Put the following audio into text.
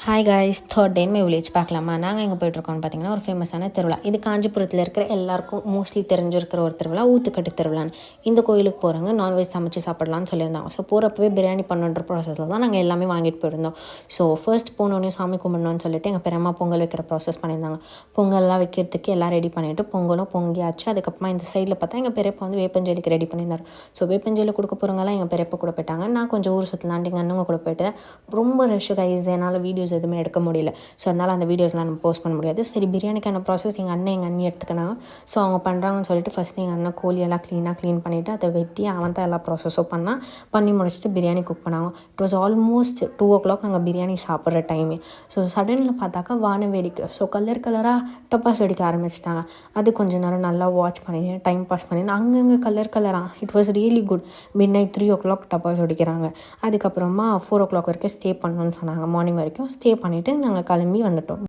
Hi guys, third day my village பார்க்கலாமா? நாங்கள் எங்கே போயிட்டுருக்கோம்னு பார்த்தீங்கன்னா, ஒரு ஃபேமஸான திருவிழா. இது காஞ்சிபுரத்தில் இருக்கிற எல்லாருக்கும் மோஸ்ட்லி தெரிஞ்சிருக்கிற ஒரு திருவிழா, ஊத்துக்கட்டு திருவிழான்னு. இந்த கோயிலுக்கு போகிறவங்க நான்வெஜ் சமைச்சு சாப்பிடலான்னு சொல்லியிருந்தாங்க. ஸோ போகிறப்பவே பிரியாணி பண்ணுன்ற ப்ராசஸில் தான் நாங்கள் எல்லாமே வாங்கிட்டு போயிருந்தோம். ஸோ ஃபர்ஸ்ட் போனோடனே சாமி கும்பிடணும்னு சொல்லிட்டு எங்கள் பெரியம்மா பொங்கல் வைக்கிற ப்ராசஸ் பண்ணியிருந்தாங்க. பொங்கல்லாம் வைக்கிறதுக்கு எல்லாம் ரெடி பண்ணிவிட்டு பொங்கலும் பொங்கியாச்சு. அதுக்கப்புறமா இந்த சைடில் பார்த்தா எங்கள் பெரியப்பா வந்து வேப்பஞ்சேலிக்கு ரெடி பண்ணியிருந்தார். ஸோ வேப்பஞ்சேலி கொடுக்க போகிறவங்கலாம் எங்கள் பெரியப்பா கூட போயிட்டாங்க. நான் கொஞ்சம் ஊர் சுற்றலான்ட்டு எங்கள் அண்ணங்க கூட போயிட்டு ரொம்ப ரஷ் கைஸ், என்னால் வீடியோஸ் எதுவுமே எடுக்க முடியல. ஸோ அதனால் அந்த வீடியோஸ்லாம் நம்ம போஸ்ட் பண்ண முடியாது. சரி, பிரியாணிக்கான ப்ராசஸ் எங்கள் அண்ணன் எங்கள் அண்ணி எடுத்துக்கினாங்க. ஸோ அவங்க பண்ணுறாங்கன்னு சொல்லிட்டு ஃபஸ்ட்டு எங்கள் அண்ணன் கோழியெல்லாம் க்ளீன் பண்ணிவிட்டு அதை வெட்டி அவன் தான் எல்லா ப்ராசஸும் பண்ணி முடிச்சுட்டு பிரியாணி குக் பண்ணாங்க. இட் வாஸ் ஆல்மோஸ்ட் 2 o'clock நாங்கள் பிரியாணி சாப்பிட்ற டைமே. ஸோ சடனில் பார்த்தாக்கா வான வேடிக்கை. ஸோ கலராக டப்பாஸ் வெடிக்க ஆரம்பிச்சிட்டாங்க. அது கொஞ்சம் நேரம் நல்லா வாட்ச் பண்ணி டைம் பாஸ் பண்ணி அங்கங்கே கலராக it was really good. Mid night 3 o'clock டப்பாஸ் வெடிக்கிறாங்க. அதுக்கப்புறமா 4 o'clock வரைக்கும் ஸ்டே பண்ணணும்னு சொன்னாங்க. மார்னிங் வரைக்கும் ஸ்டே பண்ணிவிட்டு நாங்கள் கிளம்பி வந்துட்டோம்.